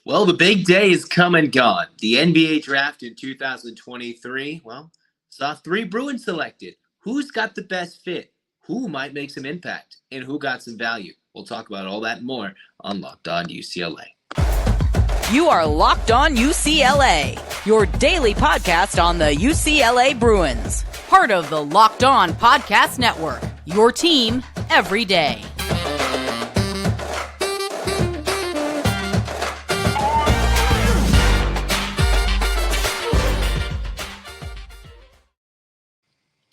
Well, the big day is come and gone. The NBA draft in 2023, saw three Bruins selected. Who's got the best fit? Who might make some impact? And who got some value? We'll talk about all that and more on Locked On UCLA. You are Locked On UCLA, your daily podcast on the UCLA Bruins. Part of the Locked On Podcast Network, your team every day.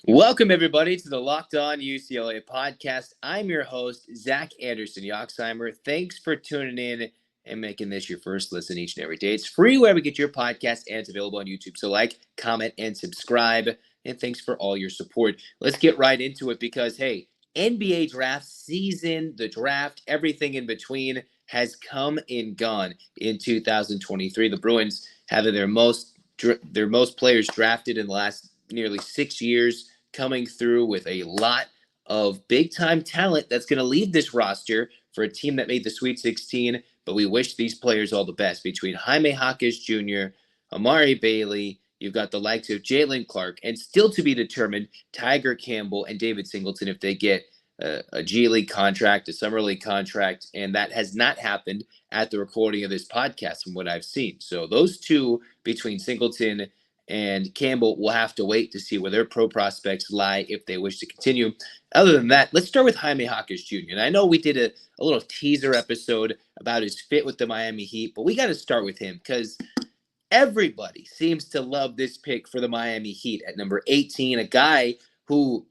Welcome, everybody, to the Locked On UCLA podcast. I'm your host, Zach Anderson-Yoxsimer. Thanks for tuning in and making this your first listen each and every day. It's free wherever you get your podcast, and it's available on YouTube. So like, comment, and subscribe. And thanks for all your support. Let's get right into it because, hey, NBA draft season, the draft, everything in between has come and gone in 2023. The Bruins having their most players drafted in the last nearly 6 years, coming through with a lot of big-time talent that's going to leave this roster for a team that made the Sweet 16, but we wish these players all the best. Between Jaime Jaquez Jr., Amari Bailey, you've got the likes of Jaylen Clark, and still to be determined, Tiger Campbell and David Singleton if they get a G League contract, a Summer League contract, and that has not happened at the recording of this podcast from what I've seen. So those two, between Singleton and Campbell, will have to wait to see where their pro prospects lie if they wish to continue. Other than that, let's start with Jaime Jaquez Jr. And I know we did a little teaser episode about his fit with the Miami Heat, but we got to start with him because everybody seems to love this pick for the Miami Heat at number 18, a guy who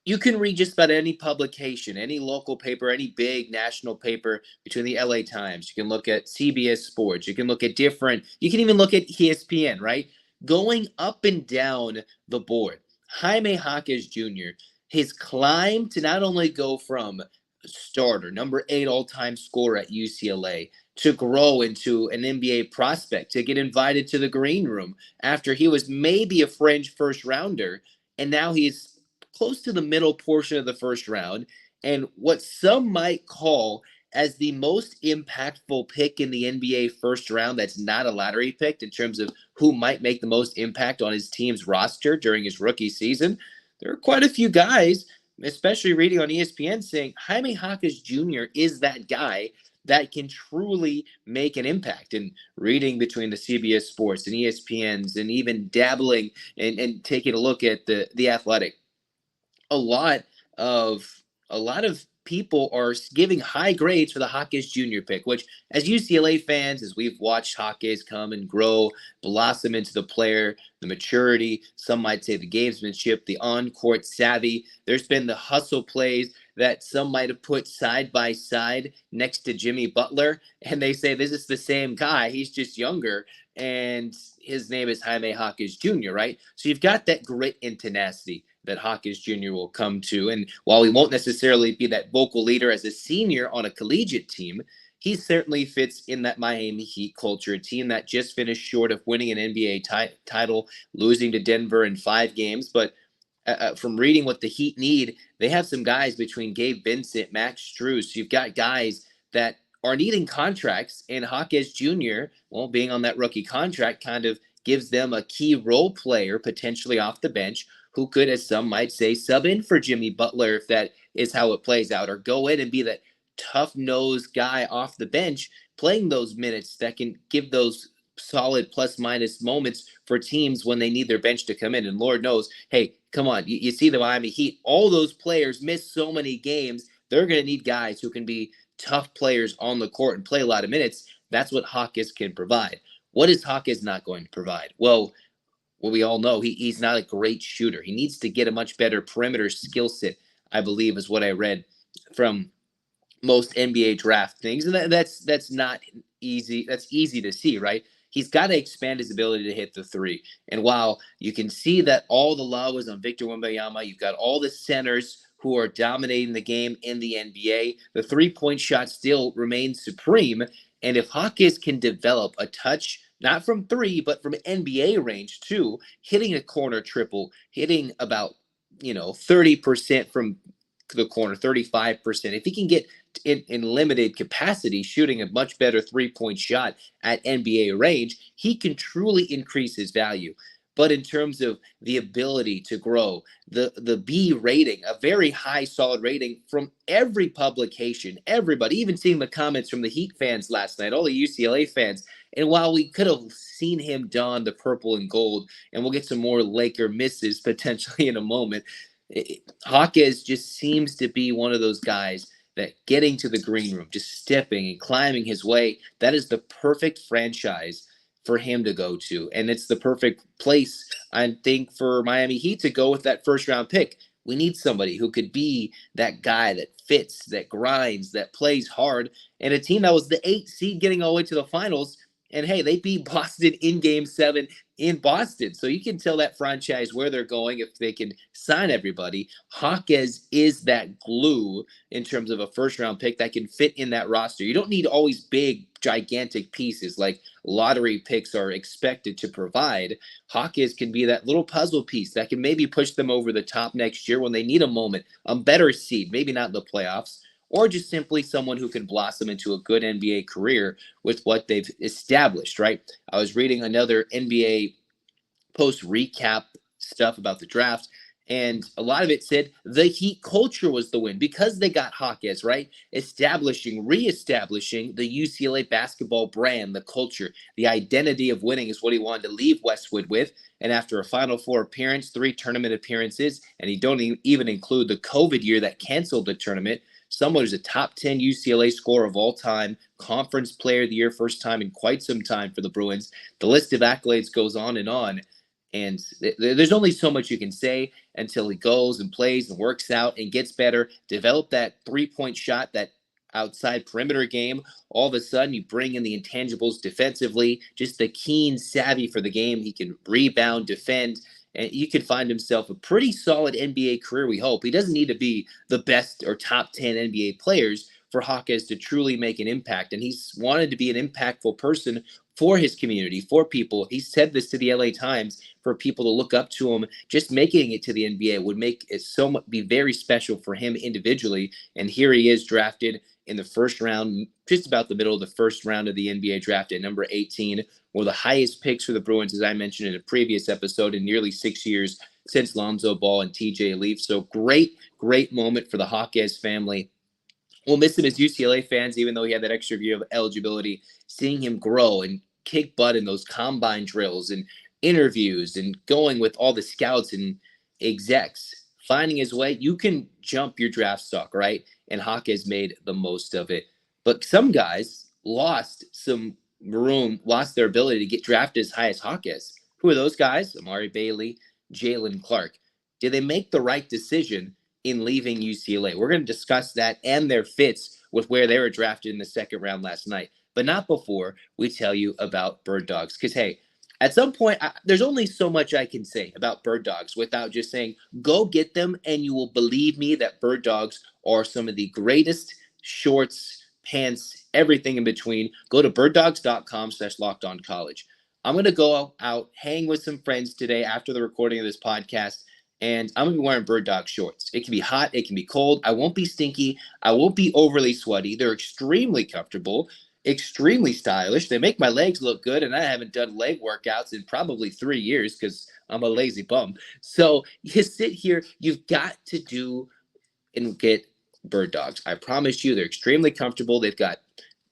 you can read just about any publication, any local paper, any big national paper between the LA Times. You can look at CBS Sports. You can look at you can even look at ESPN, right? Going up and down the board, Jaime Jaquez Jr., his climb to not only go from starter, number 8 all-time scorer at UCLA, to grow into an NBA prospect, to get invited to the green room after he was maybe a fringe first-rounder, and now he's close to the middle portion of the first round, and what some might call as the most impactful pick in the NBA first round that's not a lottery pick in terms of who might make the most impact on his team's roster during his rookie season. There are quite a few guys, especially reading on ESPN, saying Jaime Jaquez Jr. is that guy that can truly make an impact. And reading between the CBS Sports and ESPNs and even dabbling and taking a look at the Athletic, a lot of people are giving high grades for the Jaquez Jr. pick, which as UCLA fans, as we've watched Jaquez come and grow, blossom into the player, the maturity, some might say the gamesmanship, the on-court savvy, there's been the hustle plays that some might have put side by side next to Jimmy Butler, and they say this is the same guy, he's just younger, and his name is Jaime Jaquez Jr., right? So you've got that grit and tenacity that Jaquez Jr. will come to. And while he won't necessarily be that vocal leader as a senior on a collegiate team, he certainly fits in that Miami Heat culture, a team that just finished short of winning an NBA title, losing to Denver in 5 games. But from reading what the Heat need, they have some guys between Gabe Vincent, Max Strus. You've got guys that are needing contracts, and Jaquez Jr., well, being on that rookie contract kind of gives them a key role player potentially off the bench who could, as some might say, sub in for Jimmy Butler if that is how it plays out, or go in and be that tough-nosed guy off the bench playing those minutes that can give those solid plus-minus moments for teams when they need their bench to come in. And Lord knows, hey, come on, you see the Miami Heat, all those players miss so many games. They're going to need guys who can be tough players on the court and play a lot of minutes. That's what Jaquez can provide. What is Jaquez not going to provide? Well, we all know he's not a great shooter. He needs to get a much better perimeter skill set, I believe, is what I read from most NBA draft things. And that's not easy. That's easy to see, right? He's got to expand his ability to hit the three. And while you can see that all the love is on Victor Wembanyama, you've got all the centers who are dominating the game in the NBA, the three-point shot still remains supreme. And if Jaquez can develop a touch, not from 3, but from NBA range too, hitting a corner triple, hitting about 30% from the corner, 35%. If he can get in limited capacity, shooting a much better three-point shot at NBA range, he can truly increase his value. But in terms of the ability to grow, the B rating, a very high, solid rating from every publication, everybody, even seeing the comments from the Heat fans last night, all the UCLA fans. And while we could have seen him don the purple and gold, and we'll get some more Laker misses potentially in a moment, Jaquez just seems to be one of those guys that getting to the green room, just stepping and climbing his way, that is the perfect franchise for him to go to. And it's the perfect place, I think, for Miami Heat to go with that first-round pick. We need somebody who could be that guy that fits, that grinds, that plays hard. And a team that was the 8th seed getting all the way to the finals, and hey, they beat Boston in Game 7 in Boston. So you can tell that franchise where they're going if they can sign everybody. Jaquez is that glue in terms of a first-round pick that can fit in that roster. You don't need always big, gigantic pieces like lottery picks are expected to provide. Jaquez can be that little puzzle piece that can maybe push them over the top next year when they need a moment, a better seed, maybe not in the playoffs, or just simply someone who can blossom into a good NBA career with what they've established, right? I was reading another NBA post-recap stuff about the draft, and a lot of it said the Heat culture was the win because they got Jaquez, right? Reestablishing the UCLA basketball brand, the culture, the identity of winning is what he wanted to leave Westwood with. And after a Final Four appearance, 3 tournament appearances, and you don't even include the COVID year that canceled the tournament, someone who's a top 10 UCLA scorer of all time, conference player of the year, first time in quite some time for the Bruins. The list of accolades goes on. And there's only so much you can say until he goes and plays and works out and gets better, develop that three-point shot, that outside perimeter game. All of a sudden, you bring in the intangibles defensively, just the keen savvy for the game. He can rebound, defend, and you can find himself a pretty solid NBA career, we hope. He doesn't need to be the best or top 10 NBA players for Jaquez to truly make an impact. And he's wanted to be an impactful person for his community, for people. He said this to the LA Times, for people to look up to him. Just making it to the NBA would make it be very special for him individually. And here he is, drafted in the first round, just about the middle of the first round of the NBA draft at number 18. One of the highest picks for the Bruins, as I mentioned in a previous episode, in nearly 6 years since Lonzo Ball and TJ Leaf. So great moment for the Jaquez family. We'll miss him as UCLA fans, even though he had that extra year of eligibility. Seeing him grow and kick butt in those combine drills and interviews and going with all the scouts and execs, finding his way. You can jump your draft stock, right? And Jaquez made the most of it. But some guys lost their ability to get drafted as high as Jaquez. Who are those guys? Amari Bailey, Jaylen Clark. Did they make the right decision in leaving UCLA? We're going to discuss that and their fits with where they were drafted in the second round last night. But not before we tell you about Birddogs. Because, hey, at some point, there's only so much I can say about Birddogs without just saying, go get them, and you will believe me that Birddogs are some of the greatest shorts, pants, everything in between. Go to birddogs.com/lockedoncollege. I'm going to go out, hang with some friends today after the recording of this podcast, and I'm going to be wearing Birddog shorts. It can be hot. It can be cold. I won't be stinky. I won't be overly sweaty. They're extremely comfortable, extremely stylish. They make my legs look good, and I haven't done leg workouts in probably 3 years because I'm a lazy bum. So you sit here, you've got to do and get Birddogs. I promise you, they're extremely comfortable. They've got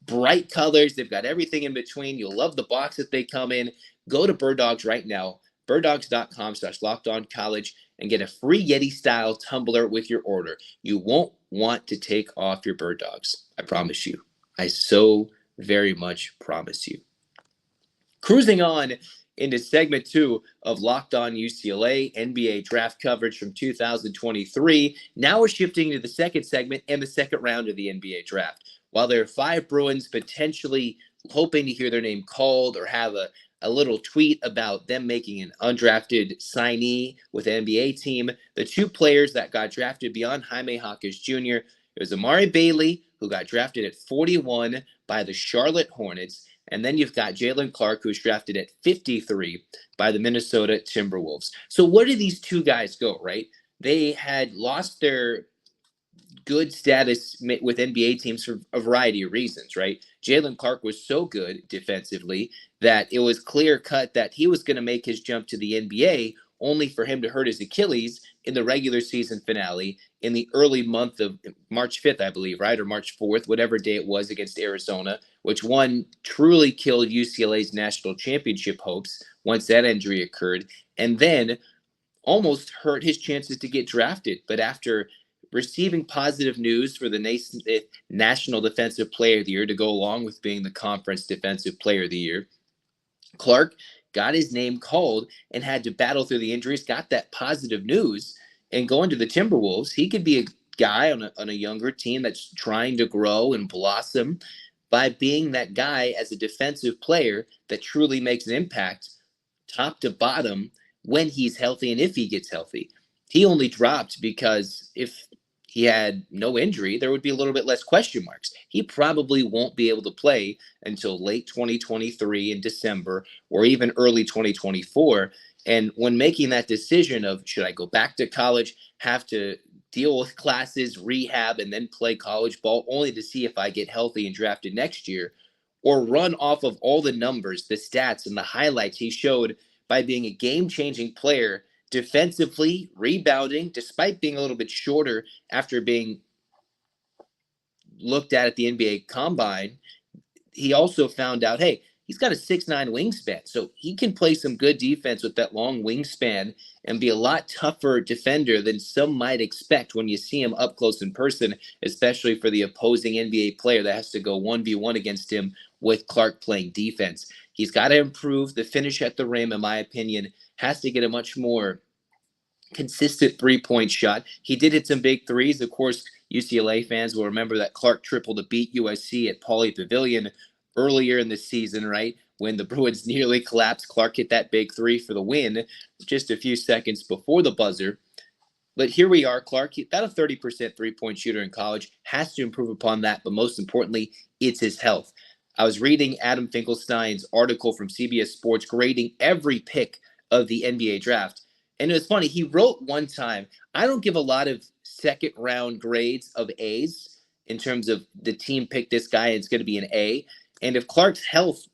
bright colors. They've got everything in between. You'll love the box that they come in. Go to Birddogs right now, birddogs.com/lockedoncollege, and get a free Yeti-style tumbler with your order. You won't want to take off your Birddogs. I promise you. I so very much promise you. Cruising on into segment 2 of Locked On UCLA NBA draft coverage from 2023. Now we're shifting to the second segment and the second round of the NBA draft. While there are 5 Bruins potentially hoping to hear their name called or have a little tweet about them making an undrafted signee with an NBA team, the 2 players that got drafted beyond Jaime Jaquez Jr., it was Amari Bailey, who got drafted at 41 by the Charlotte Hornets. And then you've got Jaylen Clark, who's drafted at 53 by the Minnesota Timberwolves. So where did these 2 guys go, right? They had lost their good status with NBA teams for a variety of reasons, right? Jaylen Clark was so good defensively that it was clear cut that he was going to make his jump to the NBA, only for him to hurt his Achilles in the regular season finale in the early month of March 5th, I believe, right? Or March 4th, whatever day it was, against Arizona, which one truly killed UCLA's national championship hopes once that injury occurred, and then almost hurt his chances to get drafted. But after receiving positive news for the National Defensive Player of the Year to go along with being the Conference Defensive Player of the Year, Clark got his name called and had to battle through the injuries, got that positive news, and going to the Timberwolves, he could be a guy on a younger team that's trying to grow and blossom by being that guy as a defensive player that truly makes an impact top to bottom when he's healthy and if he gets healthy. He only dropped because if he had no injury, there would be a little bit less question marks. He probably won't be able to play until late 2023 in December or even early 2024. And when making that decision of should I go back to college, have to deal with classes, rehab, and then play college ball only to see if I get healthy and drafted next year, or run off of all the numbers, the stats, and the highlights he showed by being a game-changing player defensively, rebounding, despite being a little bit shorter after being looked at the NBA Combine, he also found out, hey, he's got a 6'9" wingspan, so he can play some good defense with that long wingspan and be a lot tougher defender than some might expect when you see him up close in person, especially for the opposing NBA player that has to go 1v1 against him with Clark playing defense. He's got to improve the finish at the rim, in my opinion, has to get a much more consistent three-point shot. He did hit some big threes. Of course, UCLA fans will remember that Clark triple to beat USC at Pauley Pavilion earlier in the season, right? When the Bruins nearly collapsed, Clark hit that big three for the win just a few seconds before the buzzer. But here we are, Clark, about a 30% three-point shooter in college, has to improve upon that, but most importantly, it's his health. I was reading Adam Finkelstein's article from CBS Sports grading every pick of the NBA draft. And it was funny. He wrote one time, I don't give a lot of second round grades of A's in terms of the team picked this guy and it's going to be an A. And if Clark's health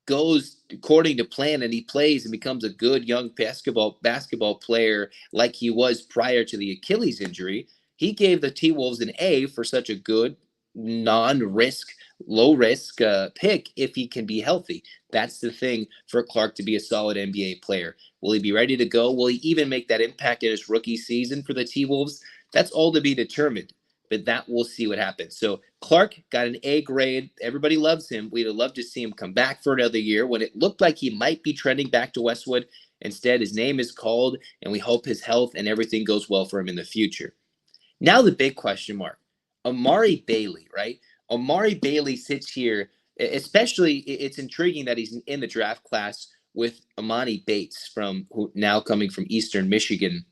goes according to plan and he plays and becomes a good young basketball player like he was prior to the Achilles injury, he gave the T-Wolves an A for such a good non-risk, low-risk pick if he can be healthy. That's the thing for Clark to be a solid NBA player. Will he be ready to go? Will he even make that impact in his rookie season for the T-Wolves? That's all to be determined, but that we'll see what happens. So Clark got an A grade. Everybody loves him. We'd love to see him come back for another year when it looked like he might be trending back to Westwood. Instead, his name is called, and we hope his health and everything goes well for him in the future. Now the big question mark. Amari Bailey, right? Amari Bailey sits here, especially it's intriguing that he's in the draft class with Amani Bates now coming from Eastern Michigan,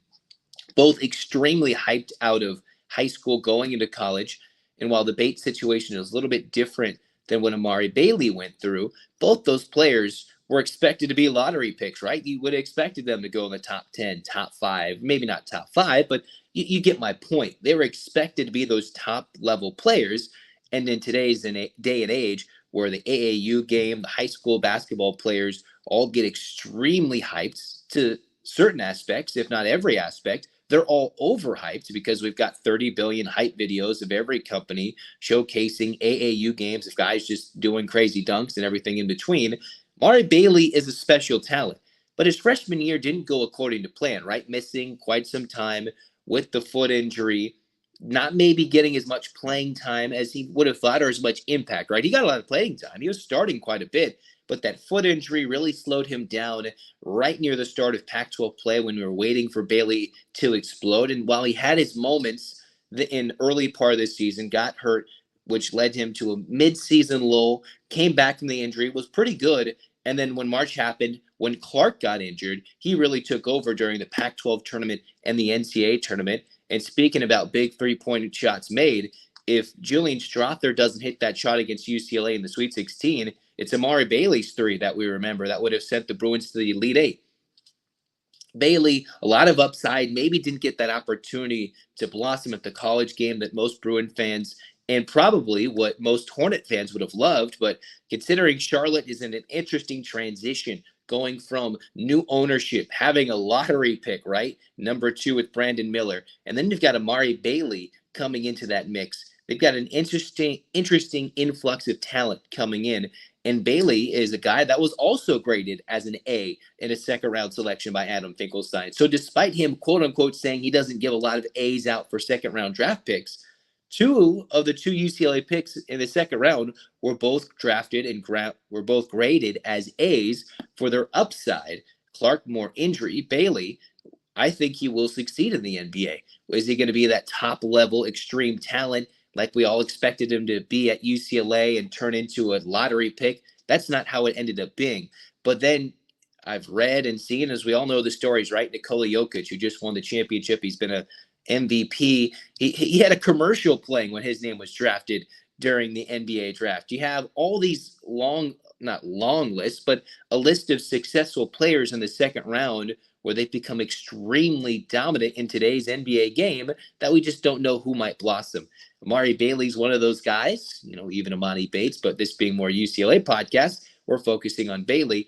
both extremely hyped out of high school going into college. And while the Bates situation is a little bit different than what Amari Bailey went through, both those players were expected to be lottery picks, right? You would have expected them to go in the top 10, top 5, maybe not top 5, but you get my point. They were expected to be those top level players. And in today's day and age where the AAU game, the high school basketball players all get extremely hyped to certain aspects, if not every aspect, they're all overhyped because we've got 30 billion hype videos of every company showcasing AAU games of guys just doing crazy dunks and everything in between. Amari Bailey is a special talent, but his freshman year didn't go according to plan, right? Missing quite some time with the foot injury, not maybe getting as much playing time as he would have thought or as much impact, right? He got a lot of playing time. He was starting quite a bit, but that foot injury really slowed him down right near the start of Pac-12 play when we were waiting for Bailey to explode. And while he had his moments in early part of the season, got hurt, which led him to a mid-season lull, came back from the injury, was pretty good. And then when March happened, when Clark got injured, he really took over during the Pac-12 tournament and the NCAA tournament. And speaking about big three-point shots made, if Julian Strawther doesn't hit that shot against UCLA in the Sweet 16, it's Amari Bailey's three that we remember that would have sent the Bruins to the Elite Eight. Bailey, a lot of upside, maybe didn't get that opportunity to blossom at the college game that most Bruin fans and probably what most Hornet fans would have loved. But considering Charlotte is in an interesting transition, going from new ownership, having a lottery pick, right? Number 2 with Brandon Miller. And then you've got Amari Bailey coming into that mix. They've got an interesting influx of talent coming in. And Bailey is a guy that was also graded as an A in a second round selection by Adam Finkelstein. So despite him, quote unquote, saying he doesn't give a lot of A's out for second round draft picks, 2 of the 2 UCLA picks in the second round were both drafted and were both graded as A's for their upside. Clark, more injury. Bailey, I think he will succeed in the NBA. Is he going to be that top level extreme talent like we all expected him to be at UCLA and turn into a lottery pick? That's not how it ended up being. But then I've read and seen, as we all know the stories, right? Nikola Jokic, who just won the championship. He's been a MVP. He had a commercial playing when his name was drafted during the NBA draft. You have all these not long lists, but a list of successful players in the second round where they've become extremely dominant in today's NBA game that we just don't know who might blossom. Amari Bailey's one of those guys, even Amani Bates, but this being more UCLA podcast, we're focusing on Bailey.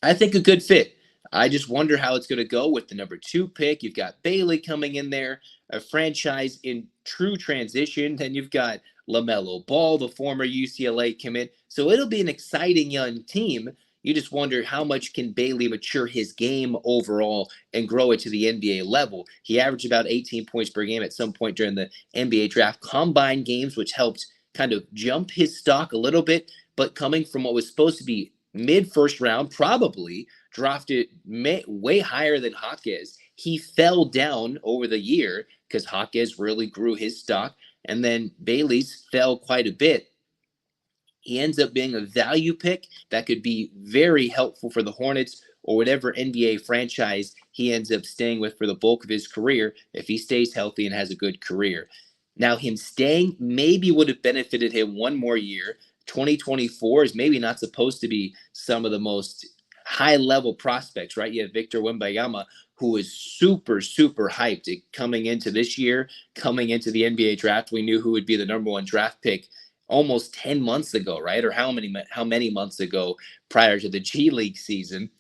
I think a good fit. I just wonder how it's going to go with the number 2 pick. You've got Bailey coming in there, a franchise in true transition. Then you've got LaMelo Ball, the former UCLA commit. So it'll be an exciting young team. You just wonder how much can Bailey mature his game overall and grow it to the NBA level. He averaged about 18 points per game at some point during the NBA draft combine games, which helped kind of jump his stock a little bit. But coming from what was supposed to be mid-first round, probably drafted way higher than Jaquez. He fell down over the year because Jaquez really grew his stock, and then Bailey's fell quite a bit. He ends up being a value pick that could be very helpful for the Hornets or whatever NBA franchise he ends up staying with for the bulk of his career if he stays healthy and has a good career. Now, him staying maybe would have benefited him one more year. 2024 is maybe not supposed to be some of the most high-level prospects, right? You have Victor Wembanyama, who is super, super hyped coming into this year, coming into the NBA draft. We knew who would be the number 1 draft pick almost 10 months ago, right? Or how many months ago prior to the G League season.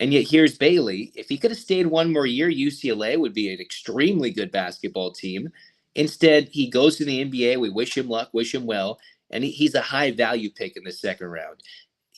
And yet here's Bailey. If he could have stayed one more year, UCLA would be an extremely good basketball team. Instead, he goes to the NBA. We wish him luck, wish him well. And he's a high value pick in the second round.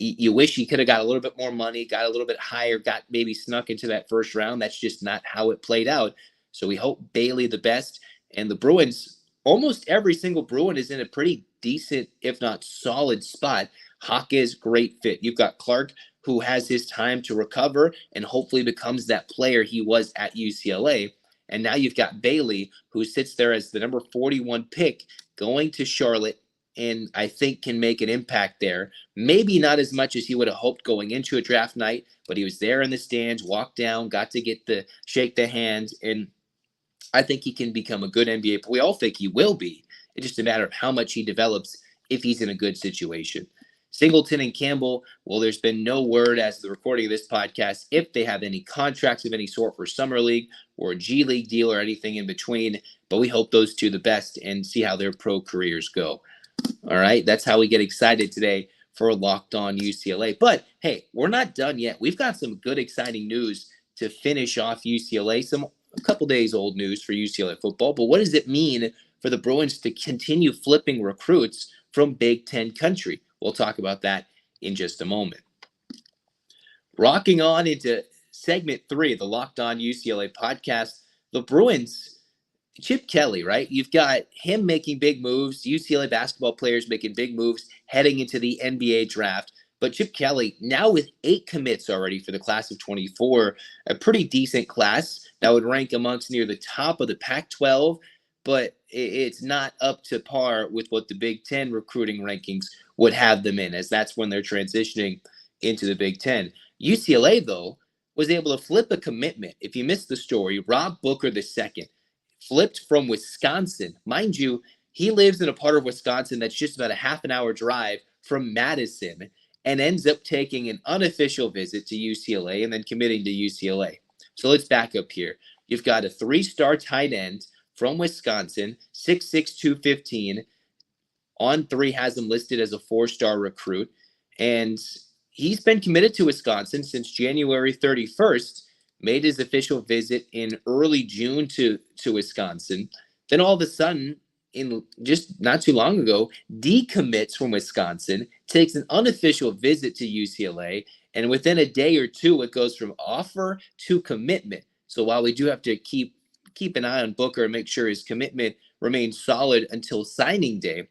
You wish he could have got a little bit more money, got a little bit higher, got maybe snuck into that first round. That's just not how it played out. So we hope Bailey the best. And the Bruins, almost every single Bruin is in a pretty decent, if not solid spot. Jaquez, great fit. You've got Clark, who has his time to recover and hopefully becomes that player he was at UCLA. And now you've got Bailey, who sits there as the number 41 pick, going to Charlotte, and I think can make an impact there. Maybe not as much as he would have hoped going into a draft night, but he was there in the stands, walked down, got to shake the hands, and I think he can become a good NBA player. We all think he will be. It's just a matter of how much he develops if he's in a good situation. Singleton and Campbell, well, there's been no word as to the recording of this podcast if they have any contracts of any sort for Summer League or a G League deal or anything in between, but we hope those two the best and see how their pro careers go. All right, that's how we get excited today for Locked On UCLA. But, hey, we're not done yet. We've got some good, exciting news to finish off UCLA, a couple days old news for UCLA football. But what does it mean for the Bruins to continue flipping recruits from Big Ten country? We'll talk about that in just a moment. Rocking on into segment 3 of the Locked On UCLA podcast, the Bruins, Chip Kelly, right? You've got him making big moves, UCLA basketball players making big moves heading into the NBA draft. But Chip Kelly, now with 8 commits already for the class of 24, a pretty decent class that would rank amongst near the top of the Pac-12, but it's not up to par with what the Big Ten recruiting rankings would have them in, as that's when they're transitioning into the Big Ten. UCLA, though, was able to flip a commitment. If you missed the story, Rob Booker II flipped from Wisconsin. Mind you, he lives in a part of Wisconsin that's just about a half an hour drive from Madison, and ends up taking an unofficial visit to UCLA and then committing to UCLA. So let's back up here. You've got a 3-star tight end from Wisconsin, 6'6", 215. On3 has him listed as a 4-star recruit. And he's been committed to Wisconsin since January 31st, made his official visit in early June to Wisconsin. Then all of a sudden, in just not too long ago, decommits from Wisconsin, takes an unofficial visit to UCLA, and within a day or two, it goes from offer to commitment. So while we do have to keep an eye on Booker and make sure his commitment remains solid until signing day,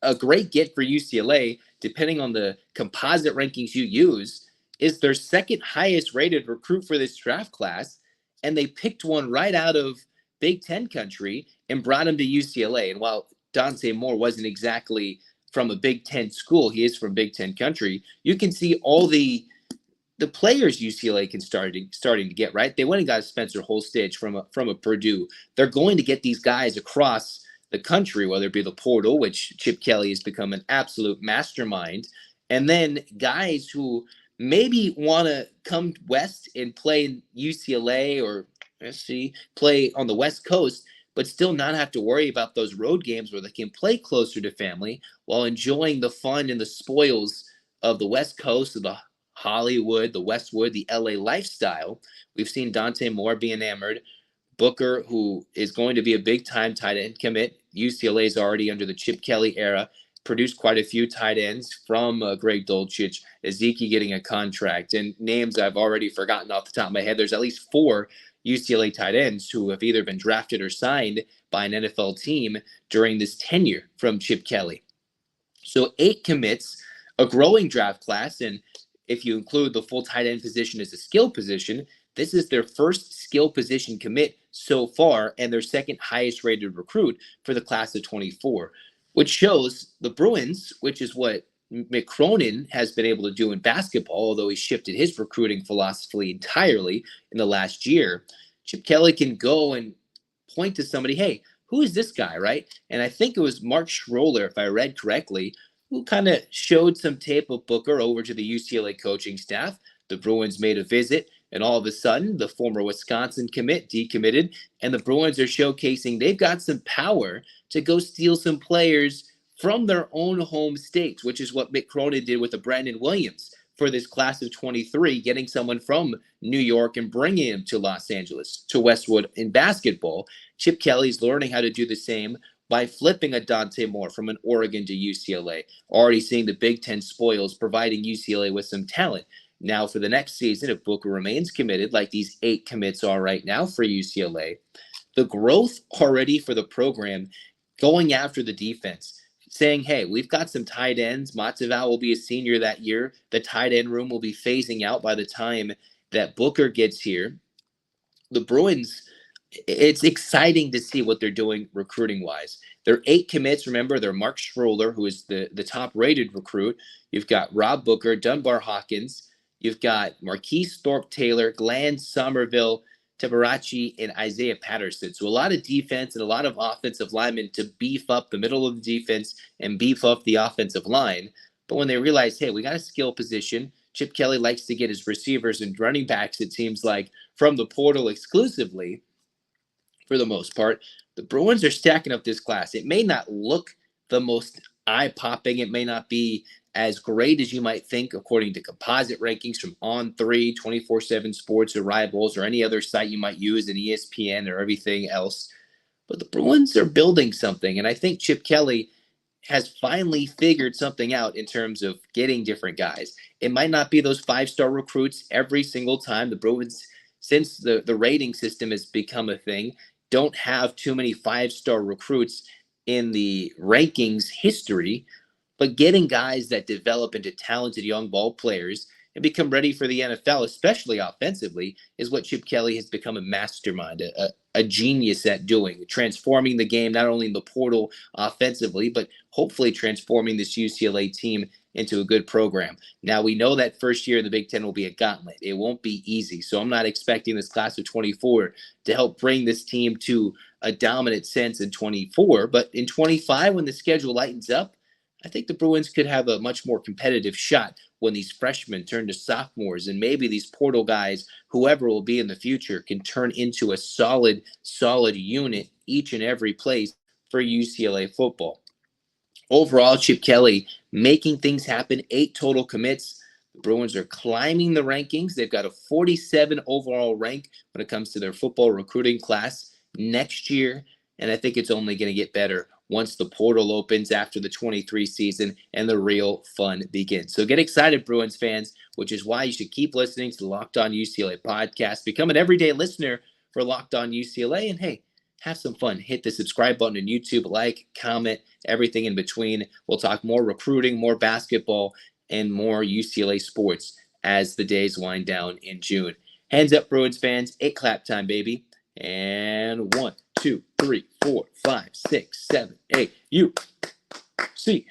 a great get for UCLA, depending on the composite rankings you use, is their second highest rated recruit for this draft class. And they picked one right out of Big Ten country and brought him to UCLA. And while Dante Moore wasn't exactly from a Big Ten school, he is from Big Ten country, you can see all the players UCLA can starting to get, right? They went and got Spencer Holstitch from a Purdue. They're going to get these guys across the country, whether it be the portal, which Chip Kelly has become an absolute mastermind, and then guys who maybe want to come west and play in UCLA or play on the West Coast, but still not have to worry about those road games where they can play closer to family while enjoying the fun and the spoils of the West Coast, of the Hollywood, the Westwood, the LA lifestyle. We've seen Dante Moore be enamored. Booker, who is going to be a big-time tight end commit. UCLA is already under the Chip Kelly era, produced quite a few tight ends from Greg Dulcich, Ezekiel getting a contract, and names I've already forgotten off the top of my head. There's at least 4 UCLA tight ends who have either been drafted or signed by an NFL team during this tenure from Chip Kelly. So 8 commits, a growing draft class, and if you include the full tight end position as a skill position, this is their first skill position commit so far and their second highest rated recruit for the class of 24, which shows the Bruins, which is what Mick Cronin has been able to do in basketball, although he shifted his recruiting philosophy entirely in the last year. Chip Kelly can go and point to somebody, hey, who is this guy, right? And I think it was Mark Schroller, if I read correctly, who kind of showed some tape of Booker over to the UCLA coaching staff. The Bruins made a visit, and all of a sudden, the former Wisconsin commit decommitted, and the Bruins are showcasing they've got some power to go steal some players from their own home states, which is what Mick Cronin did with the Brandon Williams for this class of 23, getting someone from New York and bringing him to Los Angeles, to Westwood in basketball. Chip Kelly's learning how to do the same by flipping a Dante Moore from an Oregon to UCLA, already seeing the Big Ten spoils, providing UCLA with some talent. Now for the next season, if Booker remains committed like these 8 commits are right now for UCLA, the growth already for the program going after the defense, saying, hey, we've got some tight ends. Matavao will be a senior that year. The tight end room will be phasing out by the time that Booker gets here. The Bruins, it's exciting to see what they're doing recruiting-wise. There are 8 commits. Remember, they're Mark Schroller, who is the top-rated recruit. You've got Rob Booker, Dunbar Hawkins. You've got Marquise Thorpe-Taylor, Glenn Somerville, Tabarachi, and Isaiah Patterson. So a lot of defense and a lot of offensive linemen to beef up the middle of the defense and beef up the offensive line. But when they realize, hey, we got a skill position, Chip Kelly likes to get his receivers and running backs, it seems like, from the portal exclusively for the most part. The Bruins are stacking up this class. It may not look the most eye-popping. It may not be as great as you might think according to composite rankings from On3, 24/7 Sports, or Rivals, or any other site you might use in ESPN or everything else. But the Bruins are building something, and I think Chip Kelly has finally figured something out in terms of getting different guys. It might not be those 5-star recruits every single time. The Bruins, since the rating system has become a thing, don't have too many 5-star recruits in the rankings history, but getting guys that develop into talented young ball players and become ready for the NFL, especially offensively, is what Chip Kelly has become a mastermind, a genius at doing, transforming the game, not only in the portal offensively, but hopefully transforming this UCLA team into a good program. Now, we know that first year in the Big Ten will be a gauntlet. It won't be easy. So I'm not expecting this class of 24 to help bring this team to a dominant sense in 24. But in 25, when the schedule lightens up, I think the Bruins could have a much more competitive shot when these freshmen turn to sophomores, and maybe these portal guys, whoever will be in the future, can turn into a solid unit each and every place for UCLA football. Overall, Chip Kelly making things happen, 8 total commits. The Bruins are climbing the rankings. They've got a 47 overall rank when it comes to their football recruiting class next year, and I think it's only going to get better once the portal opens after the 23 season and the real fun begins. So get excited, Bruins fans, which is why you should keep listening to the Locked On UCLA podcast. Become an everyday listener for Locked On UCLA, and hey, have some fun. Hit the subscribe button on YouTube, like, comment, everything in between. We'll talk more recruiting, more basketball, and more UCLA sports as the days wind down in June. Hands up, Bruins fans. 8 clap time, baby. And 1, 2, 3, 4, 5, 6, 7, 8. UCLA.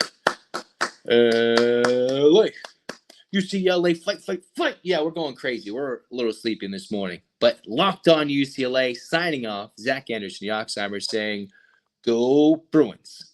UCLA, fight, fight, fight. Yeah, we're going crazy. We're a little sleepy this morning. But Locked On UCLA, signing off. Zach Anderson-Yoxsimer saying, go Bruins.